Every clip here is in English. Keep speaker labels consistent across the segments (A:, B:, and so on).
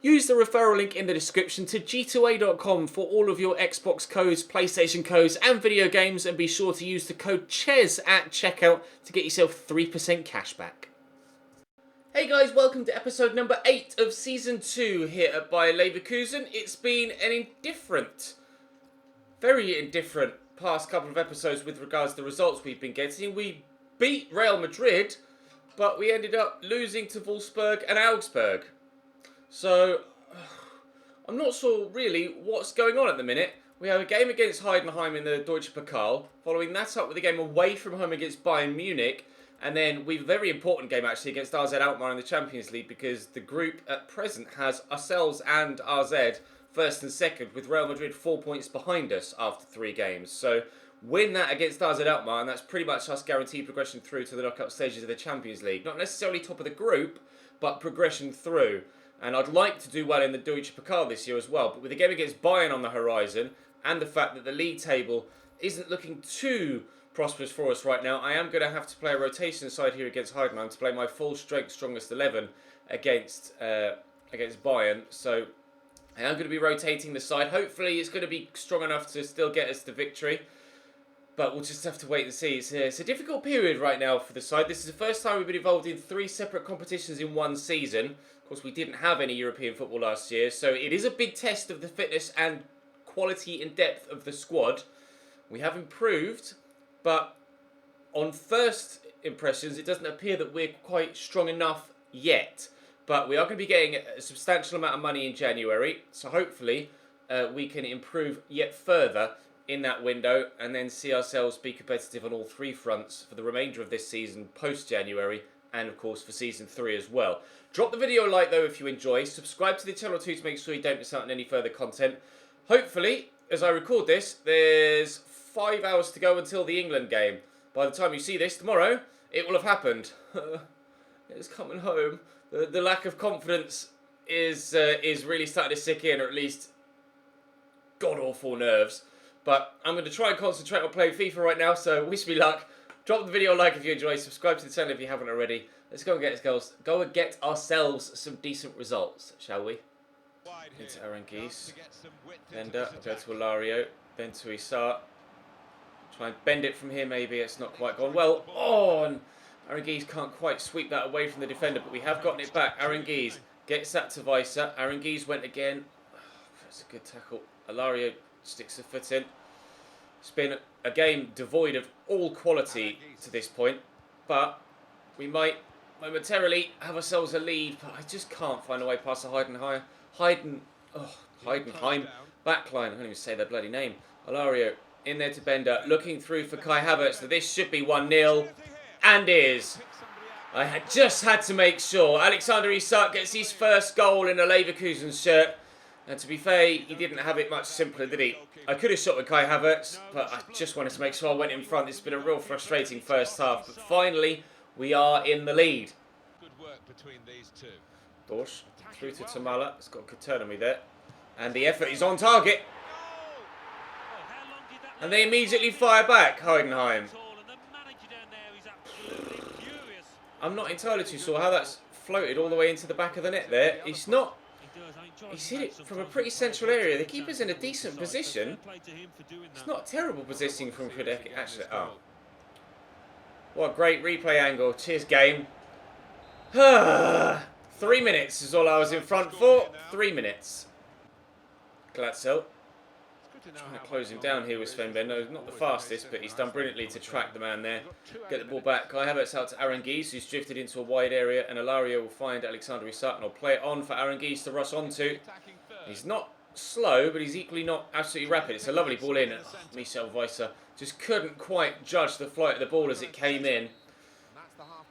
A: Use the referral link in the description to g2a.com for all of your Xbox codes, PlayStation codes and video games, and be sure to use the code CHES at checkout to get yourself 3% cash back. Hey guys, welcome to episode number 8 of Season 2 here at Bayern Leverkusen. It's been an very indifferent past couple of episodes with regards to the results we've been getting. We beat Real Madrid, but we ended up losing to Wolfsburg and Augsburg. So, I'm not sure really what's going on at the minute. We have a game against Heidenheim in the Deutsche Pokal, following that up with a game away from home against Bayern Munich, and then we have a very important game actually against RZ Alkmaar in the Champions League, because the group at present has ourselves and RZ first and second, with Real Madrid 4 points behind us after 3 games. So, win that against RZ Alkmaar, and that's pretty much us guaranteed progression through to the knockout stages of the Champions League. Not necessarily top of the group, but progression through. And I'd like to do well in the Deutsche Pokal this year as well. But with the game against Bayern on the horizon, and the fact that the league table isn't looking too prosperous for us right now, I am going to have to play a rotation side here against Heidenheim to play my full strength strongest 11 against Bayern. So I am going to be rotating the side. Hopefully it's going to be strong enough to still get us the victory. But we'll just have to wait and see. It's a difficult period right now for the side. This is the first time we've been involved in 3 separate competitions in one season. Of course, we didn't have any European football last year, so it is a big test of the fitness and quality and depth of the squad. We have improved, but on first impressions, it doesn't appear that we're quite strong enough yet. But we are going to be getting a substantial amount of money in January, so hopefully we can improve yet further in that window and then see ourselves be competitive on all 3 fronts for the remainder of this season post-January, and of course for Season 3 as well. Drop the video a like though if you enjoy. Subscribe to the channel too to make sure you don't miss out on any further content. Hopefully, as I record this, there's 5 hours to go until the England game. By the time you see this tomorrow, it will have happened. It's coming home. The lack of confidence is really starting to sick in, or at least god-awful nerves. But I'm going to try and concentrate on playing FIFA right now, so wish me luck. Drop the video a like if you enjoy. Subscribe to the channel if you haven't already. Let's go and get ourselves some decent results, shall we? Into Aranguiz. Bender, go to Ilario. Then to Isar. Try and bend it from here maybe. It's not quite gone well. Oh, and Aranguiz can't quite sweep that away from the defender, but we have gotten it back. Aranguiz gets that to Weiser. Aranguiz went again. Oh, that's a good tackle. Ilario sticks a foot in. It's been a game devoid of all quality to this point, but we might momentarily have ourselves a lead, but I just can't find a way past the Heidenheim backline. I can't even say their bloody name. Ilario in there to Bender, looking through for Kai Havertz. So this should be 1-0, and is. I just had to make sure. Alexander Isak gets his first goal in a Leverkusen shirt. And to be fair, he didn't have it much simpler, did he? I could have shot with Kai Havertz, but I just wanted to make sure I went in front. It's been a real frustrating first half, but finally, we are in the lead.
B: Good work between these two.
A: Dorsch through to Tamala. It's got Katernomy there. And the effort is on target. And they immediately fire back, Heidenheim. I'm not entirely too sure how that's floated all the way into the back of the net there. He's hit it from a pretty central area. The keeper's in a decent position. It's not a terrible positioning from Kudek, actually. Oh. What a great replay angle. Cheers, game. 3 minutes is all I was in front for. 3 minutes. Glatzel. Trying to close him down here with Sven Bender. Not the fastest, but he's done brilliantly to track the man there. Get the ball back. Kai Havertz out to Aranguiz, who's drifted into a wide area, and Ilario will find Alexander Isak, and will play it on for Aranguiz to rush onto. He's not slow, but he's equally not absolutely rapid. It's a lovely ball in. Michel Weiser just couldn't quite judge the flight of the ball as it came in.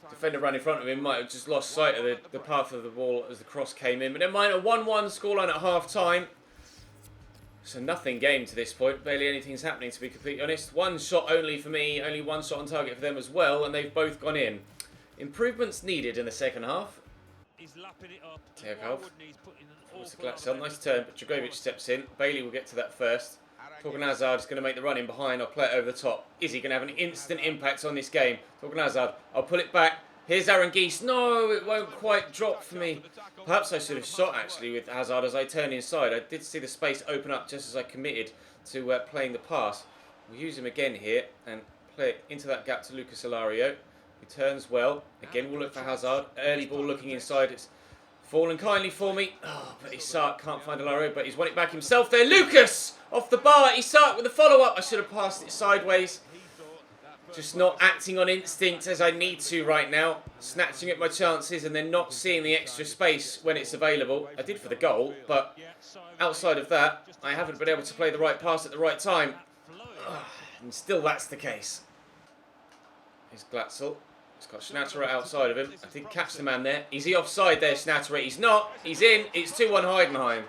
A: Defender ran in front of him, might have just lost sight of the path of the ball as the cross came in. But never mind, a 1-1 scoreline at half-time. So nothing game to this point. Barely anything's happening, to be completely honest. 1 shot only for me, only 1 shot on target for them as well, and they've both gone in. Improvements needed in the second half.
C: He's lapping it up.
A: Teokov. Nice turn, but Dragovic steps in. Bailey will get to that first. Torgan Hazard is going to make the run in behind. I'll play it over the top. Is he going to have an instant impact on this game? Torgan Hazard, I'll pull it back. Here's Arangis. No, it won't quite drop for me. Perhaps I should have shot actually with Hazard as I turned inside. I did see the space open up just as I committed to playing the pass. We'll use him again here and play it into that gap to Lucas Alario. He turns well. Again, we'll look for Hazard. Early ball looking inside. It's fallen kindly for me. Oh, but Isak can't find Alario, but he's won it back himself there. Lucas! Off the bar. Isak with the follow-up. I should have passed it sideways. Just not acting on instinct as I need to right now. Snatching at my chances and then not seeing the extra space when it's available. I did for the goal, but outside of that, I haven't been able to play the right pass at the right time. And still that's the case. Here's Glatzel. He's got Schnatterer outside of him. I did catch the man there. Is he offside there, Schnatterer? He's not. He's in. It's 2-1 Heidenheim.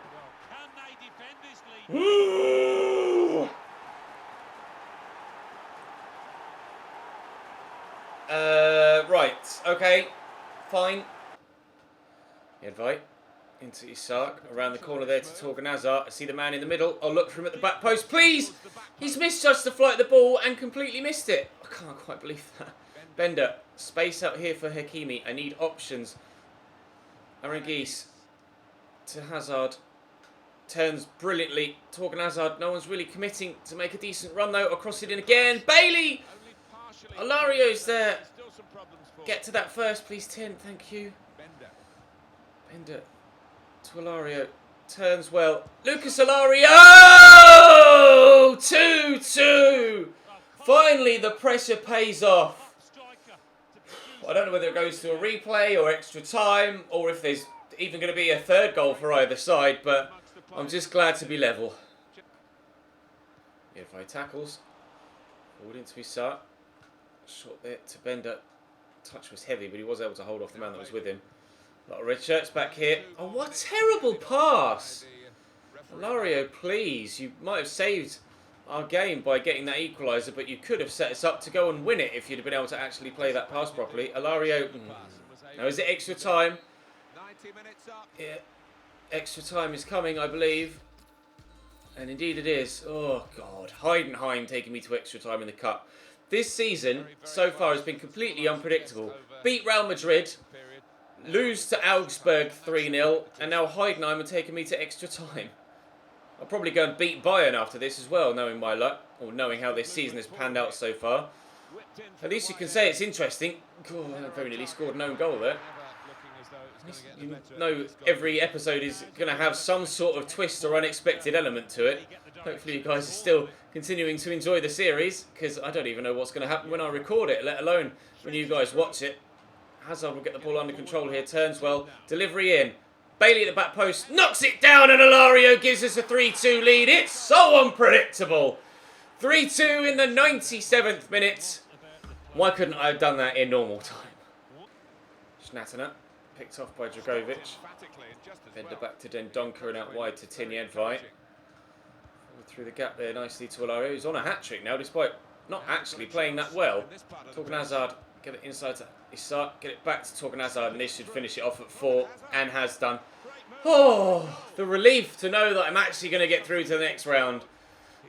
A: Woo! Right. Okay. Fine. Edvite. Into Isak. Around the corner there to Torgan Hazard. I see the man in the middle. I'll look for him at the back post. Please! He's misjudged the flight of the ball and completely missed it. I can't quite believe that. Bender. Space out here for Hakimi. I need options. Arangis to Hazard. Turns brilliantly. Torgan Hazard. No one's really committing to make a decent run though. I'll cross it in again. Bailey! Alario's there. Get to that first, please, Tin. Thank you. Bender to Alario. Turns well. Lucas Alario! 2-2! Finally, the pressure pays off. I don't know whether it goes to a replay or extra time or if there's even going to be a third goal for either side, but I'm just glad to be level. If I tackles. Forward into Isak. Shot there to Bender. Touch was heavy, but he was able to hold off the man that was with him. A lot of red shirts back here. Oh, what a terrible pass! Alario, please. You might have saved our game by getting that equaliser, but you could have set us up to go and win it if you'd have been able to actually play that pass properly. Alario. Now, is it extra time? Yeah. Extra time is coming, I believe. And indeed it is. Oh, God. Heidenheim taking me to extra time in the cup. This season, so far, has been completely unpredictable. Beat Real Madrid, lose to Augsburg 3-0, and now Heidenheim are taking me to extra time. I'll probably go and beat Bayern after this as well, knowing my luck, or knowing how this season has panned out so far. At least you can say it's interesting. God, I very nearly scored an own goal there. You know every episode is going to have some sort of twist or unexpected element to it. Hopefully you guys are still continuing to enjoy the series, because I don't even know what's going to happen when I record it, let alone when you guys watch it. Hazard will get the ball under control here, turns well, delivery in. Bailey at the back post, knocks it down, and Alario gives us a 3-2 lead. It's so unpredictable. 3-2 in the 97th minute. Why couldn't I have done that in normal time? Schnatterer, picked off by Dragovic. Bender back to Dendonka and out wide to Edvite. Through the gap there nicely to Alario, who's on a hat-trick now, despite not actually playing that well. Torgan Hazard, get it inside to Isak, get it back to Torgan Hazard, and this should finish it off at 4, and has done. Oh, the relief to know that I'm actually going to get through to the next round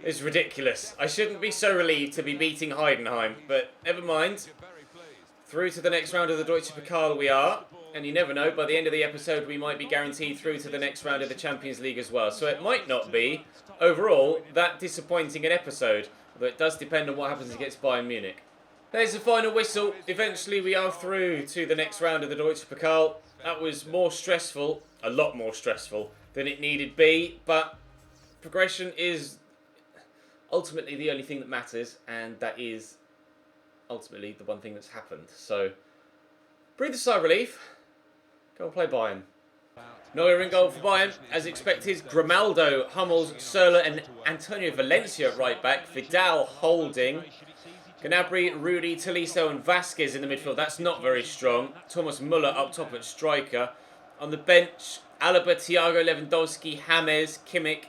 A: is ridiculous. I shouldn't be so relieved to be beating Heidenheim, but never mind. Through to the next round of the Deutsche Pokal we are, and you never know, by the end of the episode we might be guaranteed through to the next round of the Champions League as well. So it might not be, overall, that disappointing an episode, although it does depend on what happens against Bayern Munich. There's the final whistle. Eventually we are through to the next round of the Deutsche Pokal. That was more stressful, a lot more stressful than it needed be, but progression is ultimately the only thing that matters, and that is ultimately the one thing that's happened. So, breathe a sigh of relief. Go and play Bayern. Neuer in goal for Bayern, as expected. Grimaldo, Hummels, Söller and Antonio Valencia at right back. Vidal holding. Gnabry, Rudy, Tolisso and Vasquez in the midfield. That's not very strong. Thomas Müller up top at striker. On the bench, Alaba, Thiago, Lewandowski, James, Kimmich.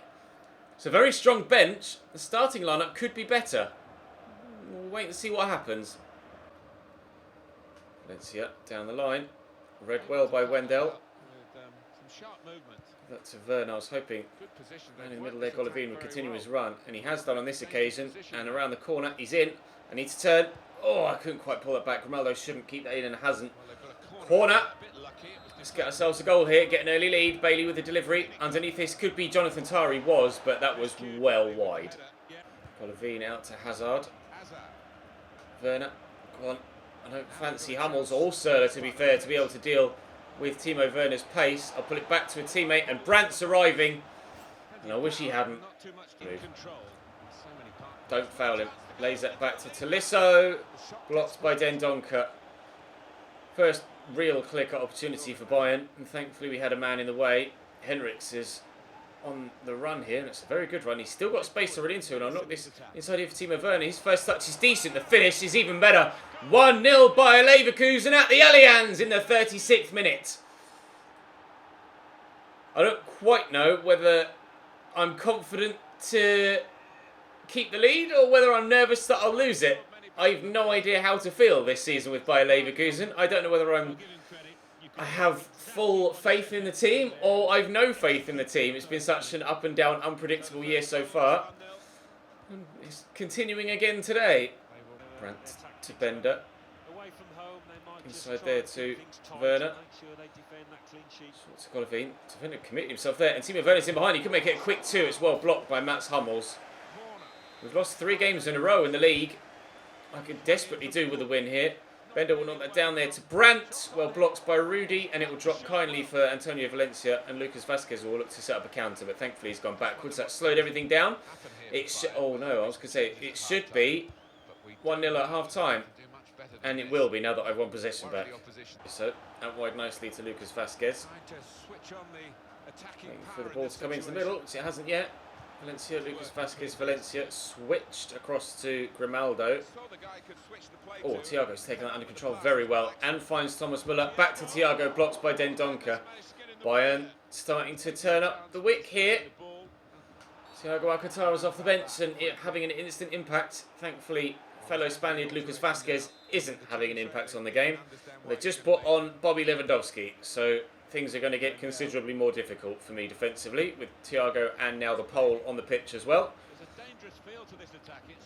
A: It's a very strong bench. The starting lineup could be better. We'll wait and see what happens. Valencia down the line. Read well by Wendell.
B: Some sharp movement.
A: That to Werner. I was hoping man in the middle there, Golovin would continue his run, and he has done on this occasion. And around the corner, he's in. I need to turn. Oh, I couldn't quite pull that back. Grimaldo shouldn't keep that in and hasn't. Corner. Let's get ourselves a goal here. Get an early lead. Bailey with the delivery. Underneath this could be Jonathan Tari was, but that was well wide. Golovin out to Hazard. Werner. Go on. I don't fancy Hummels or Serler, to be fair, to be able to deal with Timo Werner's pace. I'll pull it back to a teammate, and Brandt's arriving. And I wish he hadn't. Move. Don't foul him. Lays that back to Tolisso. Blocked by Dendoncker. First real clear-cut opportunity for Bayern, and thankfully we had a man in the way. Henriks is on the run here, and it's a very good run. He's still got space to run into, and I'll knock this inside here for Timo Werner. His first touch is decent. The finish is even better. 1-0 by Leverkusen at the Allianz in the 36th minute. I don't quite know whether I'm confident to keep the lead or whether I'm nervous that I'll lose it. I have no idea how to feel this season with Bayer Leverkusen. I don't know whether I have full faith in the team or I've no faith in the team. It's been such an up and down, unpredictable year so far. It's continuing again today. Brandt to Bender. Inside there to Werner. To Golovin. Werner committed himself there. And Timo Werner's in behind. He could make it a quick 2. It's well blocked by Mats Hummels. We've lost 3 games in a row in the league. I could desperately do with a win here. Bender will knock that down there to Brandt. Well blocked by Rudy, and it will drop kindly for Antonio Valencia, and Lucas Vasquez will look to set up a counter, but thankfully he's gone backwards. That slowed everything down. Oh no, I was going to say it should be 1-0 at half-time, and it will be now that I've won possession back. So, out wide nicely to Lucas Vasquez. Waiting for the ball to come into the middle, which it hasn't yet. Valencia, Lucas Vasquez, Valencia switched across to Grimaldo. Oh, Thiago's taken that under control very well and finds Thomas Müller. Back to Thiago, blocked by Dendoncker. Bayern starting to turn up the wick here. Thiago Alcantara's off the bench and having an instant impact. Thankfully, fellow Spaniard Lucas Vasquez isn't having an impact on the game. They've just put on Bobby Lewandowski, so things are going to get considerably more difficult for me defensively with Thiago and now the pole on the pitch as well.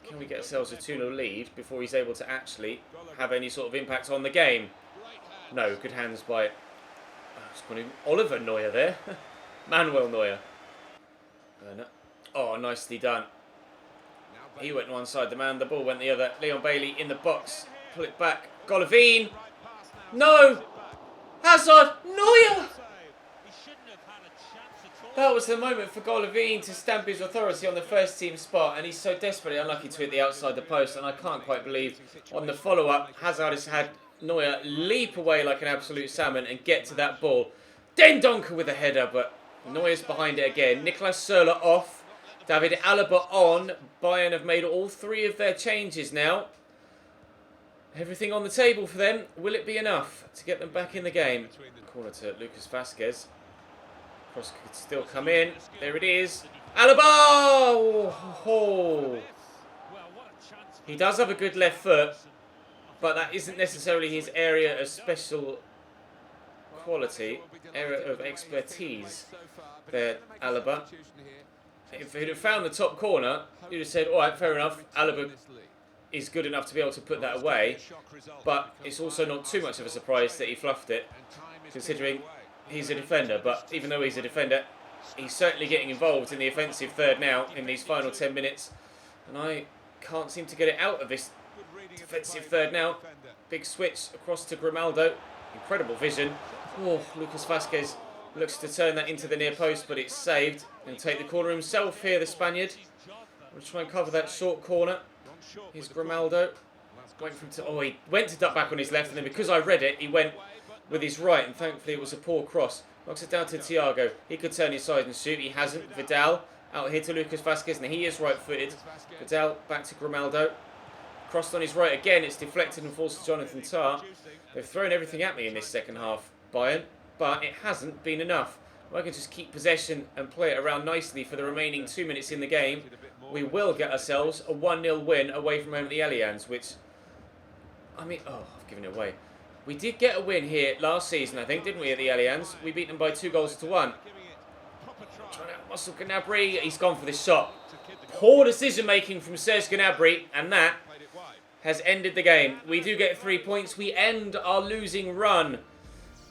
A: Can we get ourselves a 2-0 lead before he's able to actually have any sort of impact on the game? No, good hands by Oliver Neuer there. Manuel Neuer. Oh, nicely done. He went one side, the man, the ball went the other. Leon Bailey in the box. Pull it back. Golovin. No! Hazard! Neuer! That was the moment for Golovin to stamp his authority on the first team spot, and he's so desperately unlucky to hit the outside the post, and I can't quite believe on the follow-up Hazard has had Neuer leap away like an absolute salmon and get to that ball. Dendoncker with a header, but Neuer's behind it again. Niklas Serler off. David Alaba on. Bayern have made all 3 of their changes now. Everything on the table for them. Will it be enough to get them back in the game? Corner to Lucas Vasquez. Cross could still come in. There it is. Alaba! Oh. He does have a good left foot, but that isn't necessarily his area of special quality, area of expertise there, Alaba. If he'd have found the top corner, you'd have said, all right, fair enough, Alaba is good enough to be able to put that away, but it's also not too much of a surprise that he fluffed it, considering he's a defender. But even though he's a defender, he's certainly getting involved in the offensive third now in these final 10 minutes, and I can't seem to get it out of this defensive third now. Big switch across to Grimaldo. Incredible vision. Oh, Lucas Vasquez looks to turn that into the near post, but it's saved. He'll take the corner himself here, the Spaniard. We'll try and cover that short corner. Here's Grimaldo. He went to duck back on his left, and then because I read it, he went with his right, and thankfully it was a poor cross. Knocks it down to Thiago. He could turn his side and shoot. He hasn't. Vidal out here to Lucas Vasquez, and he is right-footed. Vidal back to Grimaldo. Crossed on his right again. It's deflected and falls to Jonathan Tah. They've thrown everything at me in this second half, Bayern, but it hasn't been enough. If I can just keep possession and play it around nicely for the remaining 2 minutes in the game, we will get ourselves a 1-0 win away from home at the Allianz, which, I've given it away. We did get a win here last season, I think, didn't we, at the Allianz? We beat them by 2-1. Muscle Gnabry, he's gone for this shot. Poor decision making from Serge Gnabry, and that has ended the game. We do get 3 points. We end our losing run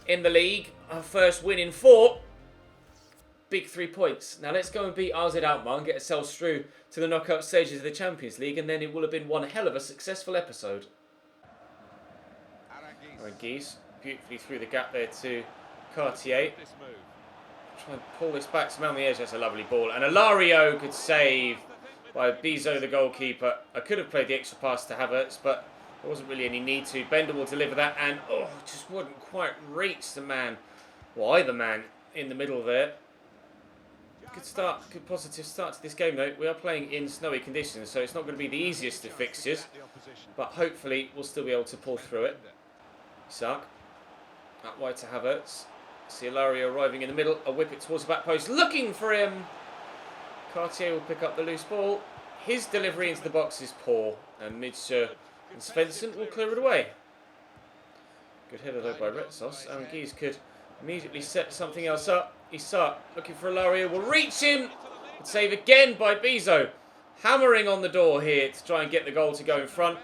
A: in the league. Our first win in 4. Big 3 points. Now let's go and beat AZ Alkmaar and get ourselves through to the knockout stages of the Champions League, and then it will have been one hell of a successful episode. Aranguiz beautifully through the gap there to Cartier. Try and pull this back to man on the edge. That's a lovely ball. And Alario, good save by Bizot, the goalkeeper. I could have played the extra pass to Havertz, but there wasn't really any need to. Bender will deliver that, and just wouldn't quite reach the man, well, either man in the middle there. Good start, good positive start to this game though. We are playing in snowy conditions, so it's not going to be the easiest of fixtures, but hopefully we'll still be able to pull through it. Isak, out wide to Havertz. See Alario arriving in the middle. I'll whip it towards the back post, looking for him. Cartier will pick up the loose ball. His delivery into the box is poor, and Midshire and Svensson will clear it away. Good header though by Retsos. Aranguiz could immediately set something else up. Isak looking for Alario, will reach him. Good save again by Bizot. Hammering on the door here to try and get the goal to go in front.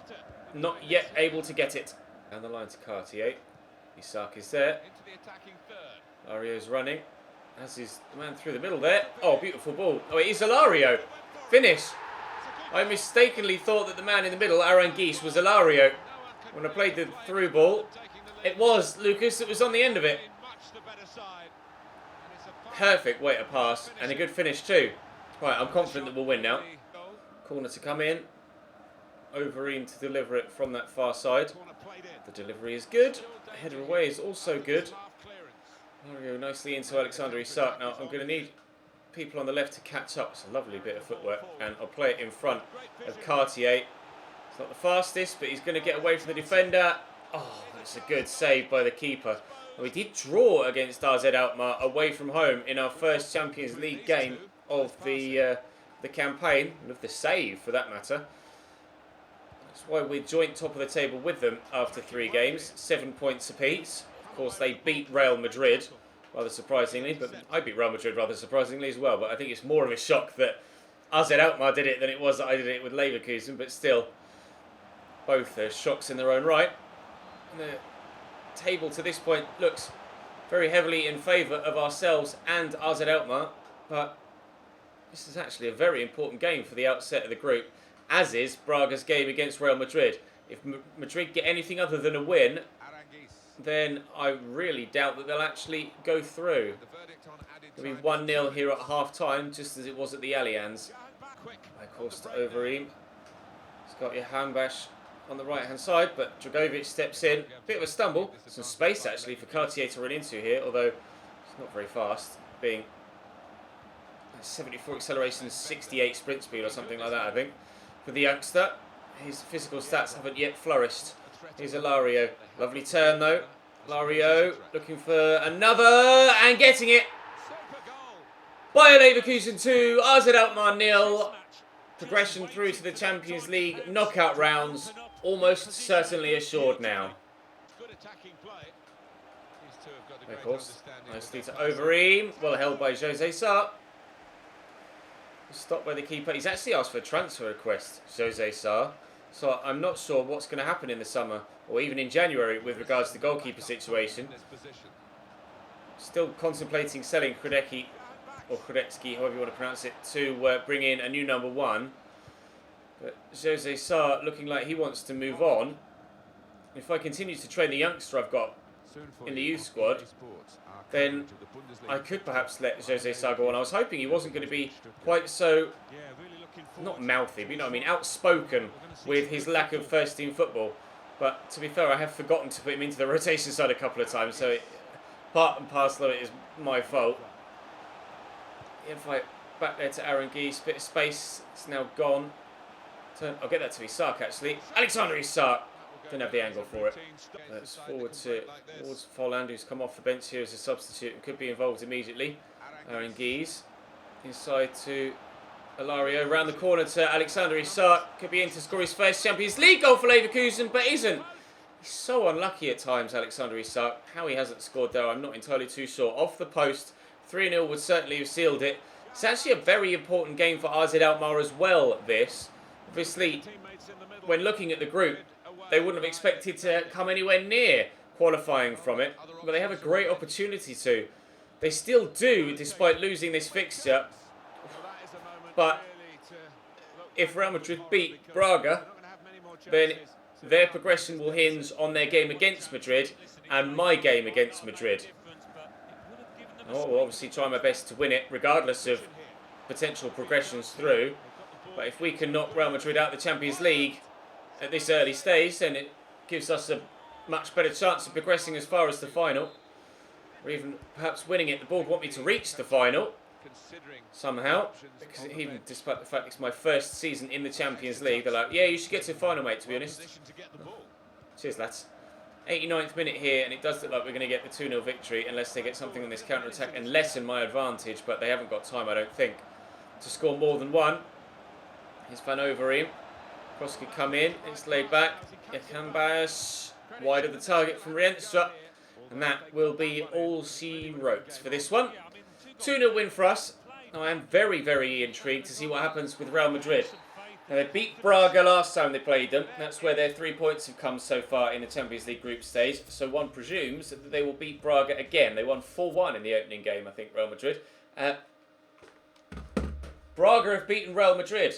A: Not yet able to get it. Down the line to Cartier. Isak is there. Alario's running. As is the man through the middle there. Oh, beautiful ball. Oh, it is Alario. Finish. I mistakenly thought that the man in the middle, Aranguiz, was Alario. When I played the through ball, it was Lucas that was on the end of it. Perfect way to pass, and a good finish too. Right, I'm confident that we'll win now. Corner to come in. Overeem to deliver it from that far side. The delivery is good. The header away is also good. Mario nicely into Alexander Isak. Now I'm going to need people on the left to catch up. It's a lovely bit of footwork, and I'll play it in front of Cartier. It's not the fastest, but he's going to get away from the defender. Oh, that's a good save by the keeper. And we did draw against AZ Alkmaar away from home in our first Champions League game of the campaign, and of the save for that matter. That's why we're joint top of the table with them after 3 games, 7 points apiece. Of course, they beat Real Madrid, rather surprisingly, but I beat Real Madrid rather surprisingly as well. But I think it's more of a shock that AZ Alkmaar did it than it was that I did it with Leverkusen. But still, both are shocks in their own right. And the table to this point looks very heavily in favour of ourselves and AZ Alkmaar. But this is actually a very important game for the outset of the group, as is Braga's game against Real Madrid. If Madrid get anything other than a win, then I really doubt that they'll actually go through. It'll be 1-0 here at half-time, just as it was at the Allianz. Of course to Overeem. He's got Jahanbash on the right-hand side, but Dragovic steps in. Bit of a stumble. Some space, actually, for Cartier to run into here, although it's not very fast, being 74 acceleration, 68 sprint speed or something like that, I think, for the youngster. His physical stats haven't yet flourished. Here's Alario. Lovely turn, though. Alario looking for another, and getting it. Bayer Leverkusen 2, AZ Alkmaar 0. Progression through to the Champions League knockout rounds almost certainly assured now. Of course, nicely to Overeem. Well held by Jose Sarr. Stopped by the keeper. He's actually asked for a transfer request, Jose Sarr. So I'm not sure what's going to happen in the summer, or even in January, with regards to the goalkeeper situation. Still contemplating selling Kredecki, or Kredecki, however you want to pronounce it, to bring in a new number 1. But Jose Sarr looking like he wants to move on. If I continue to train the youngster I've got in the youth squad, then I could perhaps let Jose Sarr go on. I was hoping he wasn't going to be quite so, not mouthy, but you know what I mean, outspoken with his lack of first-team football. But to be fair, I have forgotten to put him into the rotation side a couple of times, so part and parcel of it is my fault. If I back there to Aranguiz, bit of space, it's now gone. I'll get that to Isak actually. Alexander Isak! Didn't have the angle for it. Let's forward towards Folland, who's come off the bench here as a substitute and could be involved immediately. Aranguiz inside to Alario, round the corner to Alexander Isak. Could be in to score his first Champions League goal for Leverkusen, but isn't. He's so unlucky at times, Alexander Isak. How he hasn't scored there, I'm not entirely too sure. Off the post, 3-0 would certainly have sealed it. It's actually a very important game for AZ Alkmaar as well, this. Obviously, when looking at the group, they wouldn't have expected to come anywhere near qualifying from it, but they have a great opportunity to. They still do, despite losing this fixture. But if Real Madrid beat Braga, then their progression will hinge on their game against Madrid and my game against Madrid. I will obviously try my best to win it, regardless of potential progressions through. But if we can knock Real Madrid out of the Champions League at this early stage, then it gives us a much better chance of progressing as far as the final. Or even perhaps winning it. The board want me to reach the final somehow. Because even despite the fact it's my first season in the Champions League, they're like, yeah, you should get to the final, mate, to be honest. Cheers, lads. 89th minute here, and it does look like we're going to get the 2-0 victory unless they get something on this counter-attack and lessen my advantage, but they haven't got time, I don't think, to score more than one. Here's Van Overeem. Cross could come in. It's laid back. Ekambayas wide of the target from Rienstra. And that will be all she wrote for this one. 2-0 win for us. Now, I am very, very intrigued to see what happens with Real Madrid. Now, they beat Braga last time they played them. That's where their 3 points have come so far in the Champions League group stage. So one presumes that they will beat Braga again. They won 4-1 in the opening game, I think, Real Madrid. Braga have beaten Real Madrid.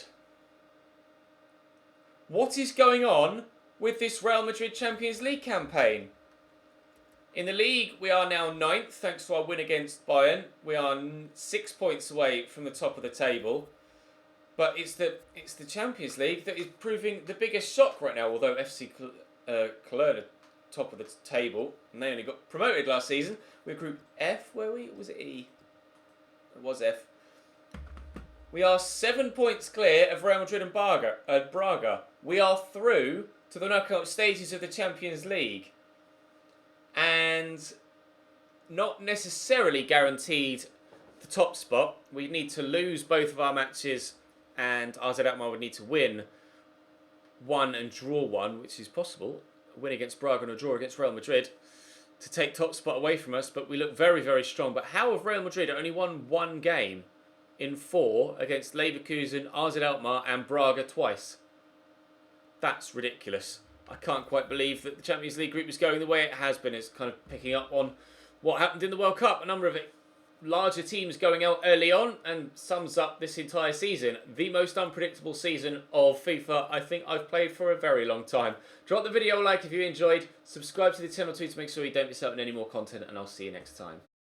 A: What is going on with this Real Madrid Champions League campaign? In the league, we are now 9th, thanks to our win against Bayern. We are 6 points away from the top of the table. But it's the Champions League that is proving the biggest shock right now, although FC Cologne are top of the table, and they only got promoted last season. We're Group F, were we? Or was it E? It was F. We are 7 points clear of Real Madrid and Braga. We are through to the knockout stages of the Champions League. And not necessarily guaranteed the top spot. We need to lose both of our matches, and AZ Alkmaar would need to win one and draw one, which is possible. A win against Braga and a draw against Real Madrid to take top spot away from us. But we look very, very strong. But how have Real Madrid only won one game in 4 against Leverkusen, AZ Alkmaar and Braga twice? That's ridiculous. I can't quite believe that the Champions League group is going the way it has been. It's kind of picking up on what happened in the World Cup. A number of larger teams going out early on, and sums up this entire season. The most unpredictable season of FIFA I think I've played for a very long time. Drop the video a like if you enjoyed. Subscribe to the channel too to make sure you don't miss out on any more content, and I'll see you next time.